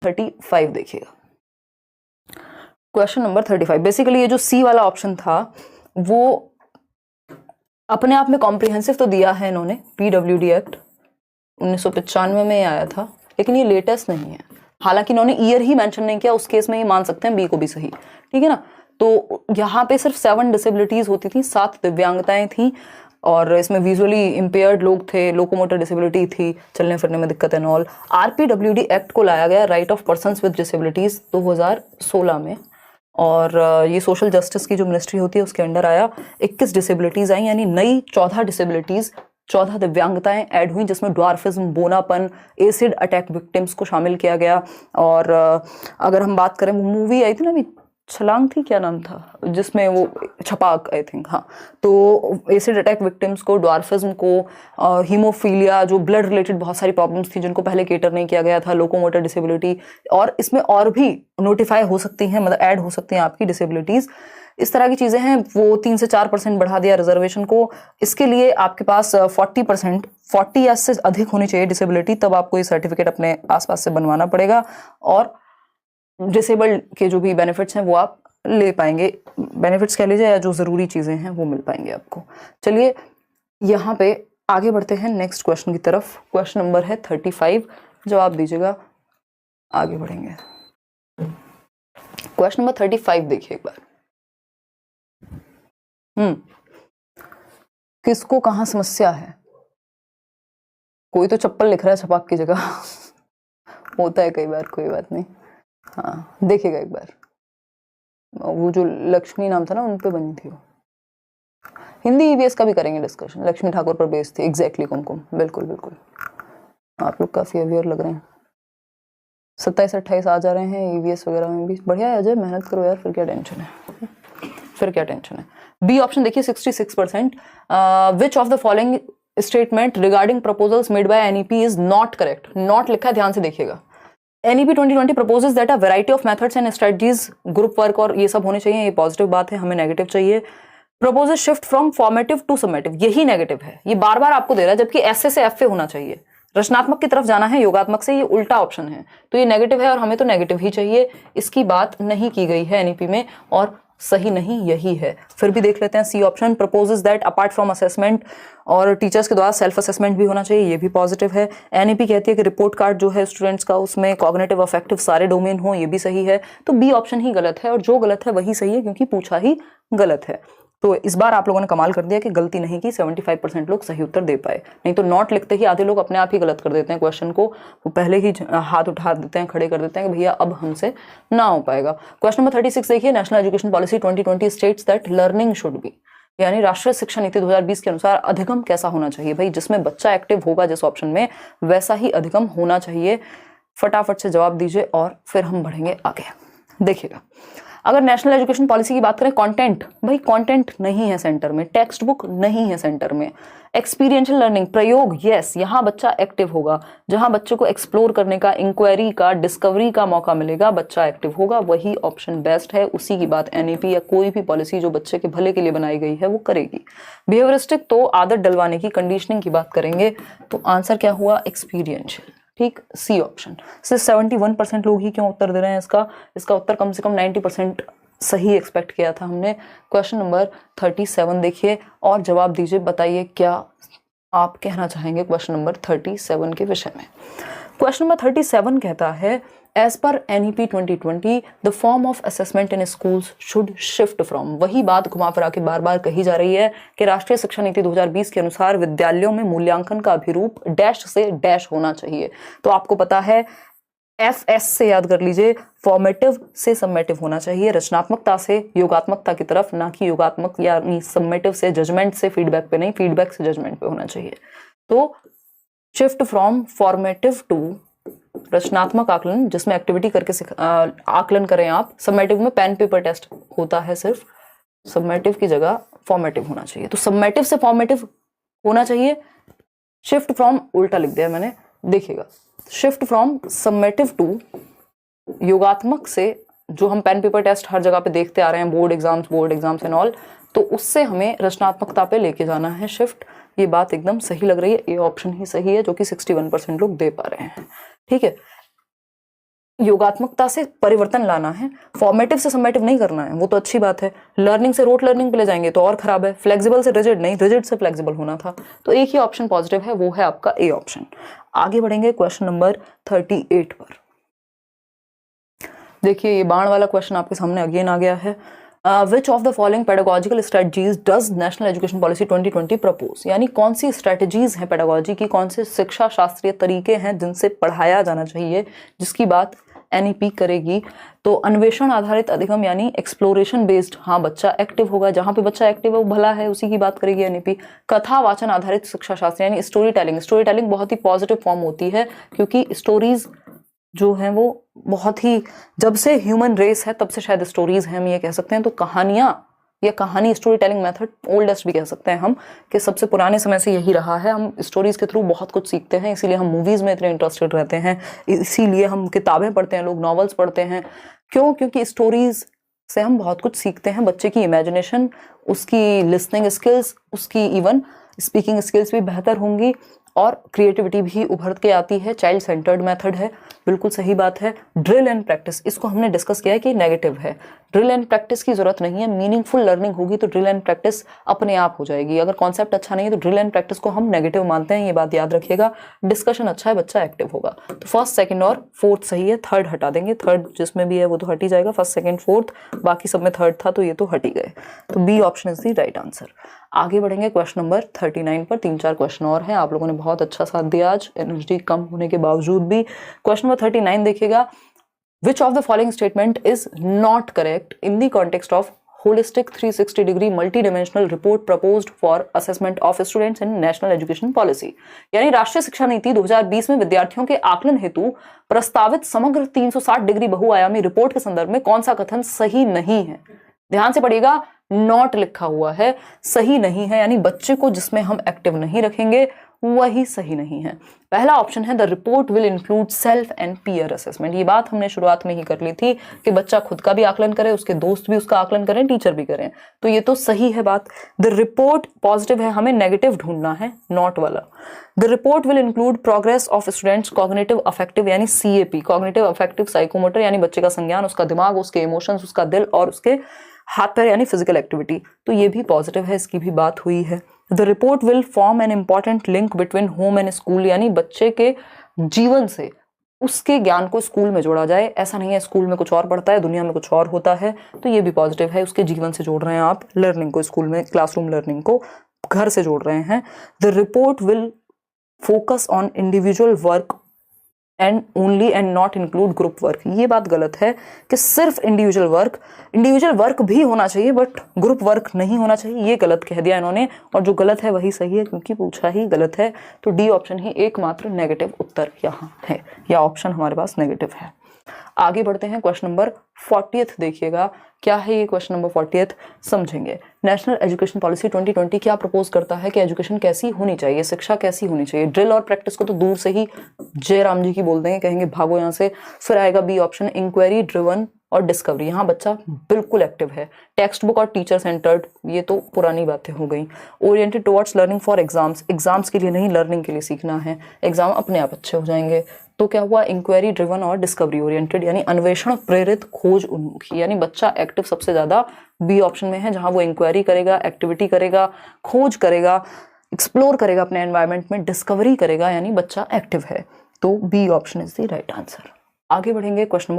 35 देखिएगा, question number 35। Basically ये जो सी वाला ऑप्शन था वो अपने आप में कॉम्प्रिहेंसिव तो दिया है इन्होंने, पीडब्ल्यूडी एक्ट 1995 में आया था, लेकिन ये लेटेस्ट नहीं है। हालांकि इन्होंने ईयर ही मेंशन नहीं किया, उस केस में ये मान सकते हैं बी को भी सही, ठीक है ना। तो यहाँ पे सिर्फ 7 डिसेबिलिटीज होती थी, 7 दिव्यांगताएं थी, और इसमें विजुअली इम्पेयर्ड लोग थे, लोकोमोटर डिसेबिलिटी थी, चलने फिरने में दिक्कत एंड ऑल। आरपीडब्ल्यूडी एक्ट को लाया गया right of persons with disabilities 2016 में, और ये सोशल जस्टिस की जो मिनिस्ट्री होती है उसके अंडर आया। 21 डिसेबिलिटीज आई, यानी नई 14 डिसेबिलिटीज, 14 दिव्यांगताएं ऐड हुई, जिसमें ड्वार्फिज्म, बोनापन, एसिड अटैक विक्टिम्स को शामिल किया गया। और अगर हम बात करें, वो मूवी आई थी ना अभी, छलांग थी, क्या नाम था, जिसमें वो छपाक आई थिंक, हाँ, तो एसिड अटैक विक्टिम्स को, ड्वार्फिज्म को, हीमोफीलिया, जो ब्लड रिलेटेड बहुत सारी प्रॉब्लम्स थी जिनको पहले केटर नहीं किया गया था, लोकोमोटर डिसेबिलिटी, और इसमें और भी नोटिफाई हो सकती हैं, मतलब ऐड हो सकती हैं आपकी डिसेबिलिटीज। इस तरह की चीजें हैं, वो 3 से 4% बढ़ा दिया रिजर्वेशन को। इसके लिए आपके पास 40%, 40 या से अधिक होनी चाहिए डिसेबिलिटी, तब आपको ये सर्टिफिकेट अपने आसपास से बनवाना पड़ेगा, और डिसेबल्ड के जो भी बेनिफिट्स हैं वो आप ले पाएंगे, बेनिफिट्स कह लीजिए, या जो ज़रूरी चीज़ें हैं वो मिल पाएंगे आपको। चलिए यहाँ पे आगे बढ़ते हैं नेक्स्ट क्वेश्चन की तरफ। क्वेश्चन नंबर है 35, जवाब दीजिएगा, आगे बढ़ेंगे। क्वेश्चन नंबर 35 देखिए एक बार। किसको कहाँ समस्या है? कोई तो चप्पल लिख रहा है छपाक की जगह होता है कई बार, कोई बात नहीं। हाँ देखिएगा एक बार, वो जो लक्ष्मी नाम था ना, उन पे बनी थी वो। हिंदी ईवीएस का भी करेंगे डिस्कशन, लक्ष्मी ठाकुर पर बेस्ड थी एग्जैक्टली, कुमकुम, बिल्कुल बिल्कुल। आप लोग काफी अवेयर लग रहे हैं, 27-28 आ जा रहे हैं ईवीएस वगैरह में भी, बढ़िया है अजय, मेहनत करो यार, फिर क्या टेंशन है, फिर क्या टेंशन है। बी ऑप्शन देखिए 66%, which of the following statement regarding proposals made by NEP is not correct. Not लिखा है, ध्यान से देखिएगा। NEP 2020 proposes that a variety of methods and strategies, group work और ये सब होने चाहिए, ये पॉजिटिव बात है, हमें नेगेटिव चाहिए। Proposes shift from formative to summative, यही नेगेटिव है, ये बार बार आपको दे रहा है, जबकि ऐसे से एफ होना चाहिए, रचनात्मक की तरफ जाना है, योगात्मक से, ये उल्टा ऑप्शन है, तो ये नेगेटिव है और हमें तो नेगेटिव ही चाहिए। इसकी बात नहीं की गई है NEP में, और सही नहीं यही है। फिर भी देख लेते हैं C option, proposes that apart from assessment और टीचर्स के द्वारा सेल्फ असेसमेंट भी होना चाहिए, ये भी पॉजिटिव है। एनईपी कहती है कि रिपोर्ट कार्ड जो है स्टूडेंट्स का, उसमें कॉग्निटिव अफेक्टिव सारे डोमेन हो, ये भी सही है। तो बी ऑप्शन ही गलत है, और जो गलत है वही सही है, क्योंकि पूछा ही गलत है। तो इस बार आप लोगों ने कमाल कर दिया कि गलती नहीं की, 75% लोग सही उत्तर दे पाए। नहीं तो नॉट लिखते ही आधे लोग अपने आप ही गलत कर देते हैं क्वेश्चन को, वो पहले ही हाथ उठा देते हैं, खड़े कर देते हैं कि भैया अब हमसे ना हो पाएगा। क्वेश्चन नंबर 36 देखिए, national education policy 2020 states that learning should be, यानी राष्ट्रीय शिक्षा नीति 2020 के अनुसार अधिगम कैसा होना चाहिए। भाई जिसमें बच्चा एक्टिव होगा जिस ऑप्शन में, वैसा ही अधिगम होना चाहिए। फटाफट से जवाब दीजिए और फिर हम बढ़ेंगे आगे। देखिएगा, अगर नेशनल एजुकेशन पॉलिसी की बात करें, कंटेंट, भाई कंटेंट नहीं है सेंटर में, टेक्स्ट बुक नहीं है सेंटर में। एक्सपीरियंशियल लर्निंग, प्रयोग, यस, यहाँ बच्चा एक्टिव होगा, जहाँ बच्चे को एक्सप्लोर करने का, इंक्वायरी का, डिस्कवरी का मौका मिलेगा, बच्चा एक्टिव होगा, वही ऑप्शन बेस्ट है। उसी की बात एनईपी या कोई भी पॉलिसी जो बच्चे के भले के लिए बनाई गई है वो करेगी। बिहेवियरिस्टिक तो आदत डलवाने की, कंडीशनिंग की बात करेंगे, तो आंसर क्या हुआ, एक्सपीरियंशियल, ठीक, सी ऑप्शन। सिर्फ 71% लोग ही क्यों उत्तर दे रहे हैं इसका उत्तर कम से कम 90% सही एक्सपेक्ट किया था हमने। क्वेश्चन नंबर 37 देखिए और जवाब दीजिए, बताइए क्या आप कहना चाहेंगे क्वेश्चन नंबर 37 के विषय में। क्वेश्चन नंबर 37 कहता है, as per NEP 2020 the form of assessment in schools should shift from. वही बात घुमा फिरा के बार बार कही जा रही है कि राष्ट्रीय शिक्षा नीति 2020 के अनुसार विद्यालयों में मूल्यांकन का अभिरूप डैश से डैश होना चाहिए। तो आपको पता है, FS से याद कर लीजिए, फॉर्मेटिव से सबमेटिव होना चाहिए, रचनात्मकता से योगात्मकता की तरफ, ना कि योगात्मक यानी सबमेटिव से जजमेंट से फीडबैक पे नहीं, फीडबैक से जजमेंट पे होना चाहिए। तो शिफ्ट फ्रॉम फॉर्मेटिव टू रचनात्मक आकलन, जिसमें एक्टिविटी करके आकलन करें आप। सबमेटिव में पेन पेपर टेस्ट होता है सिर्फ, सबमेटिव की जगह फॉर्मेटिव होना चाहिए। तो सबमेटिव से फॉर्मेटिव होना चाहिए, शिफ्ट फ्रॉम उल्टा लिख दिया मैंने, देखिएगा, शिफ्ट फ्रॉम सबमेटिव टू योगात्मक से, जो हम पेन पेपर टेस्ट हर जगह पे देखते आ रहे हैं, बोर्ड एग्जाम्स एंड ऑल, तो उससे हमें रचनात्मकता पे लेके जाना है शिफ्ट। ये बात एकदम सही लग रही है, ये ऑप्शन ही सही है, जो कि 61% लोग दे पा रहे हैं, ठीक है। योगात्मकता से परिवर्तन लाना है, फॉर्मेटिव से समेटिव नहीं करना है, वो तो अच्छी बात है। लर्निंग से रोट लर्निंग पे ले जाएंगे तो और खराब है। फ्लेक्सिबल से रिजिड नहीं, रिजिड से फ्लेक्सिबल होना था। तो एक ही ऑप्शन पॉजिटिव है, वो है आपका ए ऑप्शन। आगे बढ़ेंगे क्वेश्चन नंबर 38 पर। देखिए ये बाण वाला क्वेश्चन आपके सामने अगेन आ गया है। Which of the following pedagogical strategies does national education policy 2020 propose, यानी कौन सी स्ट्रेटजीज हैं पेडागोजी की, कौन से शिक्षा शास्त्रीय तरीके हैं जिनसे पढ़ाया जाना चाहिए, जिसकी बात एनईपी करेगी। तो अन्वेषण आधारित अधिगम यानी एक्सप्लोरेशन बेस्ड, हाँ बच्चा एक्टिव होगा, जहां पे बच्चा एक्टिव है वो भला है, उसी की बात करेगी एनईपी। कथा वाचन आधारित शिक्षा शास्त्र यानी स्टोरी टेलिंग, स्टोरी टेलिंग बहुत ही पॉजिटिव फॉर्म होती है, क्योंकि स्टोरीज जो हैं वो बहुत ही, जब से ह्यूमन रेस है तब से शायद स्टोरीज हैं, हम ये कह सकते हैं। तो कहानियां या कहानी स्टोरी टेलिंग मेथड ओल्डेस्ट भी कह सकते हैं हम, कि सबसे पुराने समय से यही रहा है। हम स्टोरीज के थ्रू बहुत कुछ सीखते हैं, इसीलिए हम मूवीज में इतने इंटरेस्टेड रहते हैं, इसीलिए हम किताबें पढ़ते हैं, लोग नॉवेल्स पढ़ते हैं। क्यों? क्योंकि स्टोरीज से हम बहुत कुछ सीखते हैं। बच्चे की इमेजिनेशन, उसकी लिसनिंग स्किल्स, उसकी इवन स्पीकिंग स्किल्स भी बेहतर होंगी और क्रिएटिविटी भी उभर के आती है। चाइल्ड सेंटर्ड मेथड है, बिल्कुल सही बात है। ड्रिल एंड प्रैक्टिस, इसको हमने डिस्कस किया है कि नेगेटिव है, ड्रिल एंड प्रैक्टिस की जरूरत नहीं है। मीनिंगफुल लर्निंग होगी तो ड्रिल एंड प्रैक्टिस अपने आप हो जाएगी। अगर कॉन्सेप्ट अच्छा नहीं है तो ड्रिल एंड प्रैक्टिस को हम नेगेटिव मानते हैं, ये बात याद रखिएगा। डिस्कशन अच्छा है, बच्चा एक्टिव होगा। तो फर्स्ट, सेकंड और फोर्थ सही है, थर्ड हटा देंगे। थर्ड जिसमें भी है वो तो हट ही जाएगा, फर्स्ट सेकंड फोर्थ, बाकी सब में थर्ड था तो ये तो हट ही गए। तो B option is the right answer. आगे बढ़ेंगे क्वेश्चन नंबर 39 पर। 3-4 क्वेश्चन और हैं, आप लोगों ने बहुत अच्छा साथ दिया आज, एनर्जी कम होने के बावजूद भी। क्वेश्चन नंबर 39 देखिएगा, which of the following statement is not correct in the context of holistic 360 degree multi dimensional report proposed for assessment of students in national education policy, यानी राष्ट्रीय शिक्षा नीति 2020 में विद्यार्थियों के आकलन हेतु प्रस्तावित समग्र 360 डिग्री बहुआयामी रिपोर्ट के संदर्भ में कौन सा कथन सही नहीं है। ध्यान से पढ़िएगा, नॉट लिखा हुआ है, सही नहीं है, यानी बच्चे को जिसमें हम एक्टिव नहीं रखेंगे वही सही नहीं है। पहला ऑप्शन है the report will include self and peer assessment. ये बात हमने शुरुआत में ही कर ली थी कि बच्चा खुद का भी आकलन करे, उसके दोस्त भी उसका आकलन करें, टीचर भी करें, तो ये तो सही है बात। द रिपोर्ट पॉजिटिव है, हमें नेगेटिव ढूंढना है, नॉट वाला। The report will include progress of students cognitive affective यानी CAP, कॉग्निटिव अफेक्टिव साइकोमोटर, यानी बच्चे का संज्ञान, उसका दिमाग, उसके इमोशंस, उसका दिल और उसके हाथ पैर यानी फिजिकल एक्टिविटी, तो ये भी पॉजिटिव है, इसकी भी बात हुई है। The report will form an important link between home and school, यानी बच्चे के जीवन से उसके ज्ञान को स्कूल में जोड़ा जाए। ऐसा नहीं है स्कूल में कुछ और पढ़ता है, दुनिया में कुछ और होता है, तो ये भी पॉजिटिव है, उसके जीवन से जोड़ रहे हैं आप लर्निंग को, स्कूल में क्लासरूम लर्निंग को घर से जोड़ रहे हैं। The report will focus on individual work and only and not include group work, ये बात गलत है कि सिर्फ इंडिविजुअल वर्क भी होना चाहिए बट ग्रुप वर्क नहीं होना चाहिए, ये गलत कह दिया इन्होंने, और जो गलत है वही सही है क्योंकि पूछा ही गलत है। तो डी ऑप्शन ही एकमात्र नेगेटिव उत्तर यहाँ है, या ऑप्शन हमारे पास नेगेटिव है। आगे बढ़ते हैं, क्वेश्चन नंबर 40 देखिएगा, क्या है ये क्वेश्चन नंबर 40 समझेंगे। नेशनल एजुकेशन पॉलिसी 2020 क्या प्रपोज करता है कि एजुकेशन कैसी होनी चाहिए, शिक्षा कैसी होनी चाहिए। ड्रिल और प्रैक्टिस को तो दूर से ही जयराम जी की बोल देंगे, कहेंगे भागो यहाँ से। फिर आएगा बी ऑप्शन, इंक्वायरी ड्रिवन और डिस्कवरी, यहाँ बच्चा बिल्कुल एक्टिव है। टेक्स्ट बुक और टीचर सेंटर्ड, ये तो पुरानी बातें हो गई। Oriented towards learning for exams, exams के लिए नहीं लर्निंग के लिए सीखना है, एग्जाम अपने आप अच्छे हो जाएंगे। तो क्या हुआ, इंक्वायरी ड्रिवन और डिस्कवरी ओरिएंटेड, यानी अन्वेषण प्रेरित खोज उन्मुखी, यानी बच्चा एक्टिव सबसे ज्यादा बी ऑप्शन में है, जहां वो इंक्वायरी करेगा, एक्टिविटी करेगा, खोज करेगा, एक्सप्लोर करेगा अपने एनवायरनमेंट में, डिस्कवरी करेगा, यानी बच्चा एक्टिव है। तो B option is the right answer. आगे बढ़ेंगे, क्वेश्चन